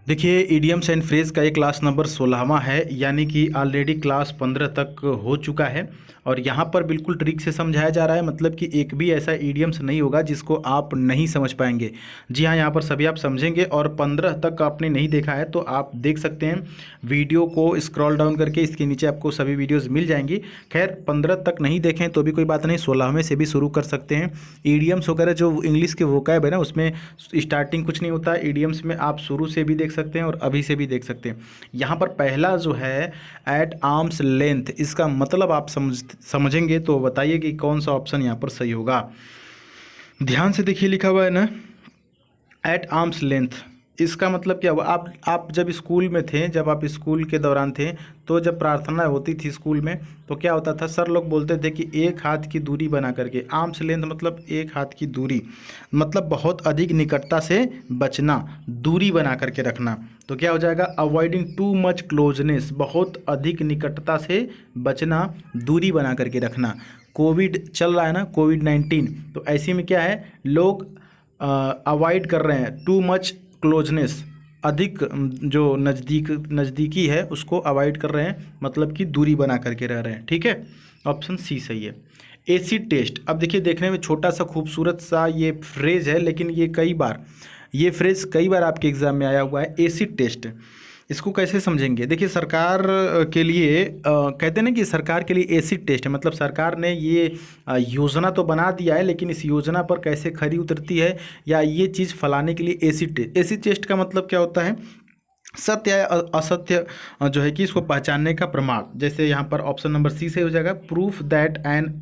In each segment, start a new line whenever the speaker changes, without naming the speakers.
देखिए, idioms and phrase का ये क्लास नंबर 16वां है, यानी कि ऑलरेडी क्लास 15 तक हो चुका है। और यहाँ पर बिल्कुल ट्रिक से समझाया जा रहा है, मतलब कि एक भी ऐसा इडियम्स नहीं होगा जिसको आप नहीं समझ पाएंगे। जी हाँ, यहाँ पर सभी आप समझेंगे। और 15 तक आपने नहीं देखा है तो आप देख सकते हैं, वीडियो को स्क्रॉल डाउन करके इसके नीचे आपको सभी वीडियोज़ मिल जाएंगी। खैर, 15 तक नहीं देखें तो भी कोई बात नहीं, 16वें से भी शुरू कर सकते हैं। ईडियम्स वगैरह जो इंग्लिश के वोकैब है ना, उसमें स्टार्टिंग कुछ नहीं होता। ईडियम्स में आप शुरू से भी देख सकते हैं और अभी से भी देख सकते हैं। यहाँ पर पहला जो है एट आर्म्स लेंथ, इसका मतलब आप समझेंगे तो बताइए कि कौन सा ऑप्शन यहाँ पर सही होगा। ध्यान से देखिए, लिखा हुआ है ना एट आर्म्स लेंथ। इसका मतलब क्या हुआ? आप जब स्कूल में थे, जब आप स्कूल के दौरान थे, तो जब प्रार्थना होती थी स्कूल में, तो क्या होता था, सर लोग बोलते थे कि एक हाथ की दूरी बना करके। आर्म्स लेंथ मतलब एक हाथ की दूरी, मतलब बहुत अधिक निकटता से बचना, दूरी बना करके रखना। तो क्या हो जाएगा? अवॉइडिंग टू मच क्लोजनेस, बहुत अधिक निकटता से बचना, दूरी बना करके रखना। कोविड चल रहा है ना, कोविड-19, तो ऐसे में क्या है, लोग अवॉइड कर रहे हैं टू मच क्लोजनेस, अधिक जो नज़दीकी है उसको अवॉइड कर रहे हैं, मतलब कि दूरी बना करके रह रहे हैं। ठीक है, ऑप्शन सी सही है। एसिड टेस्ट, अब देखिए, देखने में छोटा सा खूबसूरत सा ये फ्रेज है, लेकिन ये फ्रेज कई बार आपके एग्जाम में आया हुआ है। एसिड टेस्ट, इसको कैसे समझेंगे? देखिए, सरकार के लिए कहते हैं ना कि सरकार के लिए एसिड टेस्ट है, मतलब सरकार ने ये योजना तो बना दिया है, लेकिन इस योजना पर कैसे खरी उतरती है या ये चीज़ फैलाने के लिए एसिड टेस्ट का मतलब क्या होता है? सत्य या असत्य जो है कि इसको पहचानने का प्रमाण। जैसे यहाँ पर ऑप्शन नंबर सी से हो जाएगा, proof that an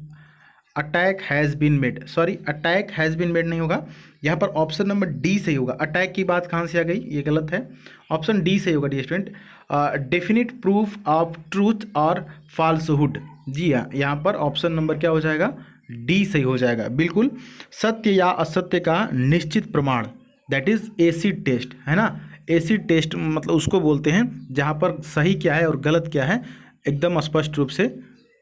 attack has been made. Sorry, attack has been made नहीं होगा, यहाँ पर ऑप्शन नंबर डी सही होगा। अटैक की बात कहाँ से आ गई? ये गलत है, ऑप्शन डी सही होगा dear student. Definite proof of truth और फॉल्सहुड, जी हाँ, यहाँ पर ऑप्शन नंबर क्या हो जाएगा? डी सही हो जाएगा, बिल्कुल। सत्य या असत्य का निश्चित प्रमाण, दैट इज एसिड टेस्ट, है ना। एसिड टेस्ट मतलब उसको बोलते हैं जहाँ पर सही क्या है और गलत क्या है एकदम स्पष्ट रूप से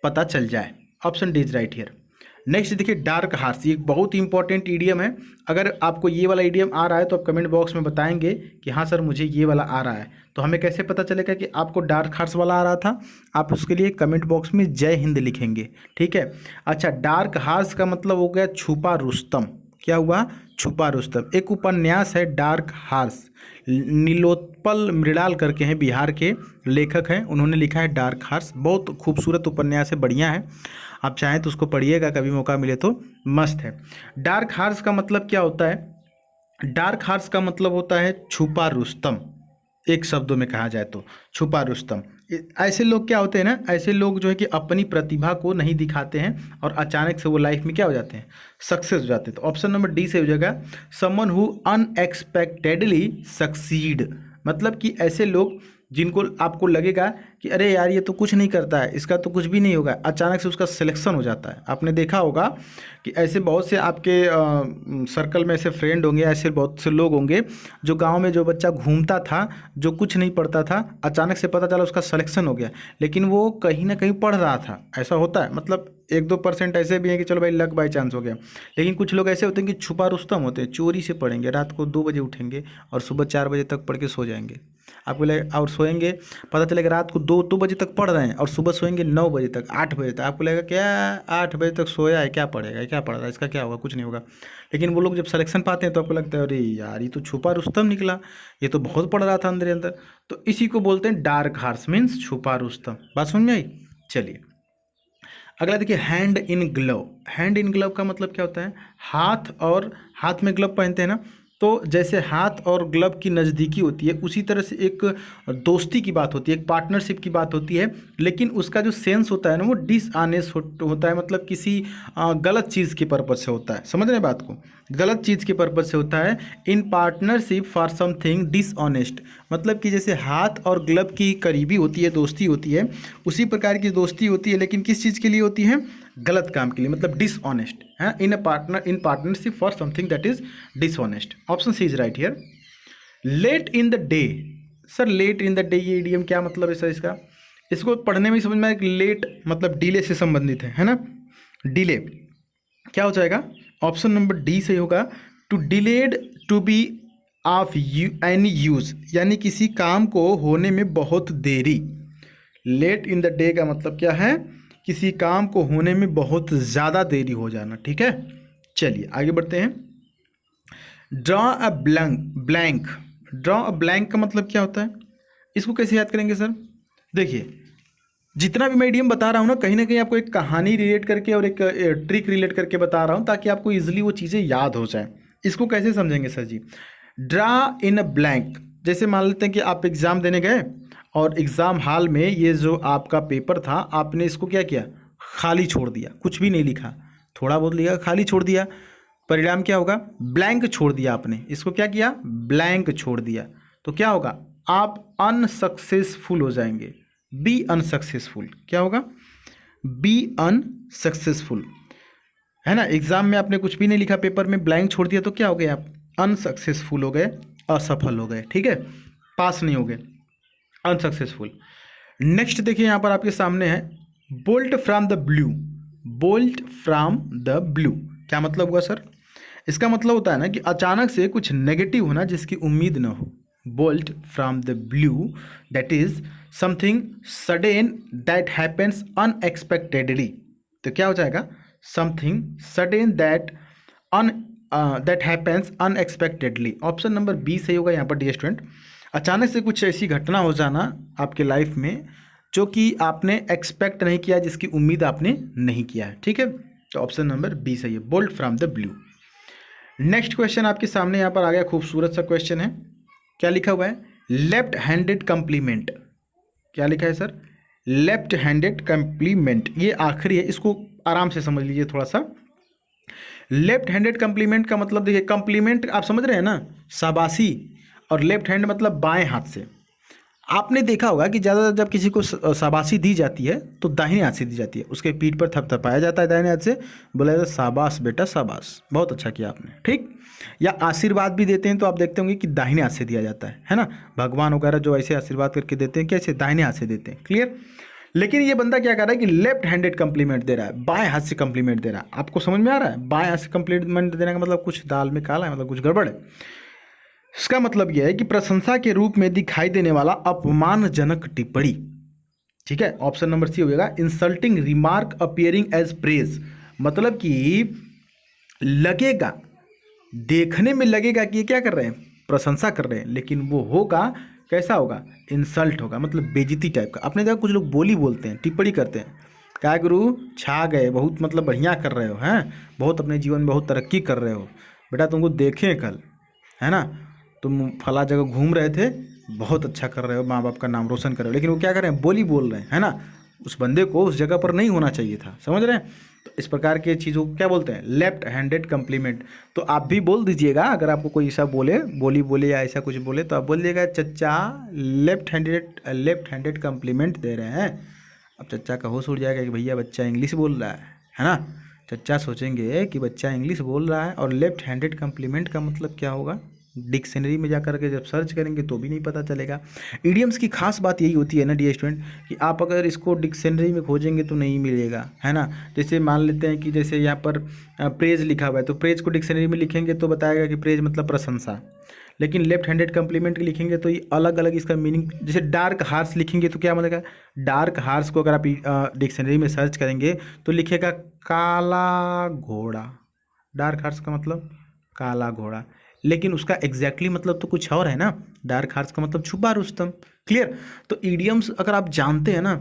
पता चल जाए। Option D is right here. Next देखिए, डार्क हार्स, ये एक बहुत ही इंपॉर्टेंट ईडियम है। अगर आपको ये वाला ईडियम आ रहा है तो आप कमेंट बॉक्स में बताएंगे कि हाँ सर मुझे ये वाला आ रहा है, तो हमें कैसे पता चलेगा कि आपको डार्क हार्स वाला आ रहा था? आप उसके लिए कमेंट बॉक्स में जय हिंद लिखेंगे, ठीक है। अच्छा, डार्क हार्स का मतलब हो गया छुपा रुस्तम। क्या हुआ? छुपा रुस्तम। एक उपन्यास है डार्क हार्स, नीलोत्पल मृणाल करके हैं, बिहार के लेखक हैं, उन्होंने लिखा है डार्क हार्स। बहुत खूबसूरत उपन्यास है, बढ़िया है, आप चाहें तो उसको पढ़िएगा, कभी मौका मिले तो, मस्त है। डार्क हार्स का मतलब क्या होता है? डार्क हार्स का मतलब होता है छुपा रुस्तम, एक शब्दों में कहा जाए तो छुपा रुस्तम। ऐसे लोग क्या होते हैं ना, ऐसे लोग जो है कि अपनी प्रतिभा को नहीं दिखाते हैं और अचानक से वो लाइफ में क्या हो जाते हैं? सक्सेस हो जाते हैं। तो ऑप्शन नंबर डी से हो जाएगा, समवन हु अनएक्सपेक्टेडली सक्सीड, मतलब कि ऐसे लोग जिनको आपको लगेगा कि अरे यार ये तो कुछ नहीं करता है, इसका तो कुछ भी नहीं होगा, अचानक से उसका सिलेक्शन हो जाता है। आपने देखा होगा कि ऐसे बहुत से आपके सर्कल में ऐसे फ्रेंड होंगे, ऐसे बहुत से लोग होंगे जो गांव में जो बच्चा घूमता था, जो कुछ नहीं पढ़ता था, अचानक से पता चला उसका सिलेक्शन हो गया, लेकिन वो कहीं ना कहीं पढ़ रहा था। ऐसा होता है, मतलब 1-2% ऐसे भी हैं कि चलो भाई लक बाई चांस हो गया, लेकिन कुछ लोग ऐसे होते हैं कि छुपा रुस्तम होते हैं, चोरी से पढ़ेंगे, रात को 2 बजे उठेंगे और सुबह 4 बजे तक पढ़ के सो जाएंगे। आपको लगेगा, और सोएंगे, पता चलेगा रात को 2 बजे तक पढ़ रहे हैं और सुबह सोएंगे 9 बजे तक, 8 बजे तक। आपको लगेगा क्या 8 बजे तक सोया है, क्या पढ़ेगा, क्या पढ़ रहा है, इसका क्या होगा, कुछ नहीं होगा। लेकिन वो लोग जब सिलेक्शन पाते हैं तो आपको लगता है अरे यार ये तो छुपा रुस्तम निकला, ये तो बहुत पढ़ रहा था अंदर ही अंदर। तो इसी को बोलते हैं डार्क हार्स, मीन्स छुपा रुस्तम। बात समझ में आई? चलिए अगला देखिए, hand in glove. Hand in glove का मतलब क्या होता है? हाथ, और हाथ में ग्लव पहनते हैं ना, तो जैसे हाथ और ग्लव की नज़दीकी होती है, उसी तरह से एक दोस्ती की बात होती है, एक पार्टनरशिप की बात होती है, लेकिन उसका जो सेंस होता है ना वो डिसऑनेस्ट होता है, मतलब किसी गलत चीज़ के पर्पज से होता है। समझ रहे हैं बात को? गलत चीज़ के पर्पज से होता है। In partnership for something dishonest, मतलब कि जैसे हाथ और ग्लव की करीबी होती है, दोस्ती होती है, उसी प्रकार की दोस्ती होती है, लेकिन किस चीज़ के लिए होती है? गलत काम के लिए, मतलब डिसऑनेस्ट है। In partnership for something that is dishonest. Option C is right here. Late in the day, sir late in the day ये इडियम क्या मतलब है सर इसका? इसको पढ़ने में समझ में आया कि लेट मतलब डिले से संबंधित है ना। डिले क्या हो जाएगा? ऑप्शन नंबर डी सही होगा, too delayed to be of you any use, यानी किसी काम को होने में बहुत देरी। लेट इन द डे का मतलब क्या है, किसी काम को होने में बहुत ज़्यादा देरी हो जाना। ठीक है, चलिए आगे बढ़ते हैं। Draw a blank. Draw a blank का मतलब क्या होता है, इसको कैसे याद करेंगे सर? देखिए, जितना भी मैं इडियम बता रहा हूँ ना कहीं आपको एक कहानी रिलेट करके और एक ट्रिक रिलेट करके बता रहा हूँ, ताकि आपको इजीली वो चीज़ें याद हो जाए। इसको कैसे समझेंगे sir ji? Draw in a blank, जैसे मान लेते हैं कि आप एग्ज़ाम देने गए और एग्ज़ाम हॉल में ये जो आपका पेपर था, आपने इसको क्या किया, खाली छोड़ दिया, कुछ भी नहीं लिखा, थोड़ा बहुत लिखा, खाली छोड़ दिया। परिणाम क्या होगा? ब्लैंक छोड़ दिया आपने, इसको क्या किया, ब्लैंक छोड़ दिया। तो क्या होगा, आप अनसक्सेसफुल हो जाएंगे। बी अनसक्सेसफुल, क्या होगा, बी अनसक्सेसफुल, है ना। एग्जाम में आपने कुछ भी नहीं लिखा, पेपर में ब्लैंक छोड़ दिया, तो क्या हो गए आप, अनसक्सेसफुल हो गए, असफल हो गए। ठीक है, पास नहीं हो गए, अनसक्सेसफुल। नेक्स्ट देखिए यहाँ पर आपके सामने है bolt from the blue. Bolt from the blue क्या मतलब हुआ सर? इसका मतलब होता है ना कि अचानक से कुछ नेगेटिव होना जिसकी उम्मीद न हो। Bolt from the blue, that is something sudden that happens unexpectedly. तो क्या हो जाएगा, something sudden that happens unexpectedly. Option number B सही होगा यहाँ पर डी स्टूडेंट। अचानक से कुछ ऐसी घटना हो जाना आपके लाइफ में जो कि आपने एक्सपेक्ट नहीं किया, जिसकी उम्मीद आपने नहीं किया है। ठीक है, तो ऑप्शन नंबर बी सही है, bolt from the blue. Next question आपके सामने यहाँ पर आ गया, खूबसूरत सा क्वेश्चन है। क्या लिखा हुआ है, लेफ्ट हैंडेड कंप्लीमेंट। क्या लिखा है सर, लेफ्ट हैंडेड कंप्लीमेंट। ये आखिरी है, इसको आराम से समझ लीजिए थोड़ा सा। लेफ्ट हैंडेड कंप्लीमेंट का मतलब देखिए, कंप्लीमेंट आप समझ रहे हैं ना, शाबाशी, और लेफ्ट हैंड मतलब बाएं हाथ से। आपने देखा होगा कि ज़्यादातर जब किसी को शाबाशी दी जाती है तो दाहिने हाथ से दी जाती है, उसके पीठ पर थपथपाया जाता है दाहिने हाथ से, बोला जाता है शाबाश बेटा शाबाश, बहुत अच्छा किया आपने। ठीक, या आशीर्वाद भी देते हैं तो आप देखते होंगे कि दाहिने हाथ से दिया जाता है ना। भगवान वगैरह जो ऐसे आशीर्वाद करके देते हैं, कैसे, दाहिने हाथ से देते हैं। क्लियर। लेकिन ये बंदा क्या कर रहा है कि लेफ्ट हैंडेड कंप्लीमेंट दे रहा है, बाएं हाथ से कंप्लीमेंट दे रहा है। आपको समझ में आ रहा है, बाएं हाथ से कंप्लीमेंट देने का मतलब कुछ दाल में काला है, मतलब कुछ गड़बड़ है। इसका मतलब यह है कि प्रशंसा के रूप में दिखाई देने वाला अपमानजनक टिप्पणी। ठीक है, ऑप्शन नंबर सी हो जाएगा, insulting remark appearing as praise. मतलब कि लगेगा, देखने में लगेगा कि ये क्या कर रहे हैं, प्रशंसा कर रहे हैं, लेकिन वो होगा कैसा होगा, इंसल्ट होगा, मतलब बेइज्जती टाइप का। आपने देखा कुछ लोग बोली बोलते हैं, टिप्पणी करते हैं, क्या गुरु छा गए, बहुत मतलब बढ़िया कर रहे हो, हैं बहुत अपने जीवन में बहुत तरक्की कर रहे हो बेटा, तुमको देखें कल, है ना, तुम फला जगह घूम रहे थे, बहुत अच्छा कर रहे हो, माँ बाप का नाम रोशन कर रहे हो। लेकिन वो क्या कर रहे हैं, बोली बोल रहे हैं, है ना। उस बंदे को उस जगह पर नहीं होना चाहिए था, समझ रहे हैं। तो इस प्रकार के चीज़ों को क्या बोलते हैं, लेफ्ट हैंडेड कंप्लीमेंट। तो आप भी बोल दीजिएगा, अगर आपको कोई ऐसा बोले, बोली बोले या ऐसा कुछ बोले, तो आप बोल दीजिएगा चच्चा लेफ्ट हैंडेड कंप्लीमेंट दे रहे हैं। अब चच्चा का होश उड़ जाएगा कि भैया बच्चा इंग्लिश बोल रहा है ना। चच्चा सोचेंगे कि बच्चा इंग्लिश बोल रहा है, और लेफ्ट हैंडेड कंप्लीमेंट का मतलब क्या होगा, डिक्शनरी में जा कर के जब सर्च करेंगे तो भी नहीं पता चलेगा। इडियम्स की खास बात यही होती है ना डियर स्टूडेंट, कि आप अगर इसको डिक्शनरी में खोजेंगे तो नहीं मिलेगा, है ना। जैसे मान लेते हैं कि जैसे यहाँ पर प्रेज लिखा हुआ है, तो प्रेज को डिक्शनरी में लिखेंगे तो बताएगा कि प्रेज मतलब प्रशंसा। लेकिन लेफ्ट हैंडेड कंप्लीमेंट के लिखेंगे तो ये अलग अलग इसका मीनिंग, जैसे डार्क हार्स लिखेंगे तो क्या मिलेगा, डार्क हार्स को अगर आप डिक्शनरी में सर्च करेंगे तो लिखेगा काला घोड़ा। डार्क हार्स का मतलब काला घोड़ा, लेकिन उसका एग्जैक्टली मतलब तो कुछ और है ना। डार्क हार्स का मतलब छुपा रुस्तम। क्लियर। तो इडियम्स अगर आप जानते हैं ना,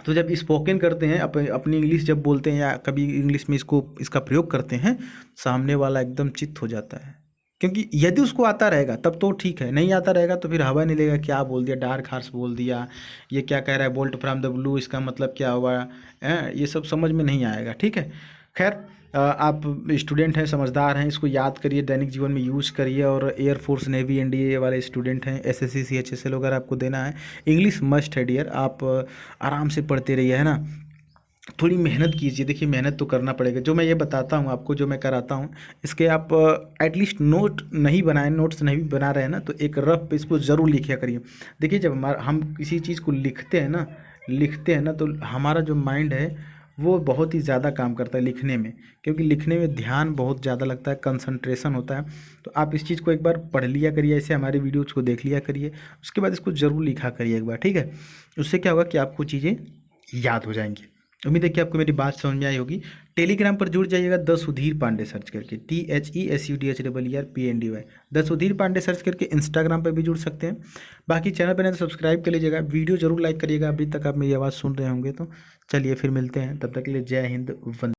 तो जब स्पोकन करते हैं, अपनी इंग्लिश जब बोलते हैं या कभी इंग्लिश में इसका प्रयोग करते हैं, सामने वाला एकदम चित्त हो जाता है। क्योंकि यदि उसको आता रहेगा तब तो ठीक है, नहीं आता रहेगा तो फिर हवा नहीं लेगा, क्या बोल दिया, डार्क हार्स बोल दिया, ये क्या कह रहा है, बोल्ट फ्रॉम द ब्लू, इसका मतलब क्या हुआ, ये सब समझ में नहीं आएगा। ठीक है, खैर आप स्टूडेंट हैं, समझदार हैं, इसको याद करिए, दैनिक जीवन में यूज़ करिए। और एयरफोर्स, नेवी, एनडीए वाले स्टूडेंट हैं, एसएससी सीएचएसएल वगैरह आपको देना है, इंग्लिश मस्ट है डियर। आप आराम से पढ़ते रहिए, है ना, थोड़ी मेहनत कीजिए। देखिए मेहनत तो करना पड़ेगा, जो मैं ये बताता हूँ आपको, जो मैं कराता हूँ, इसके आप एटलीस्ट नोट नहीं बनाए, नोट्स नहीं बना रहे हैं ना, तो एक रफ पे इसको ज़रूर लिखा करिए। देखिए जब हम किसी चीज़ को लिखते हैं ना तो हमारा जो माइंड है वो बहुत ही ज़्यादा काम करता है लिखने में, क्योंकि लिखने में ध्यान बहुत ज़्यादा लगता है, कंसंट्रेशन होता है। तो आप इस चीज़ को एक बार पढ़ लिया करिए, ऐसे हमारे वीडियोज़ को देख लिया करिए, उसके बाद इसको ज़रूर लिखा करिए एक बार, ठीक है। उससे क्या होगा कि आपको चीज़ें याद हो जाएंगी। उम्मीद है कि आपको मेरी बात समझ में आई होगी। टेलीग्राम पर जुड़ जाइएगा द सुधीर पांडे सर्च करके, THESUDHEERPANDY, the Sudheer Pandey search करके। इंस्टाग्राम पर भी जुड़ सकते हैं। बाकी चैनल पर नहीं तो सब्सक्राइब कर लीजिएगा, वीडियो जरूर लाइक करिएगा। अभी तक आप मेरी आवाज़ सुन रहे होंगे तो चलिए फिर मिलते हैं, तब तक के लिए जय हिंद, वंदे।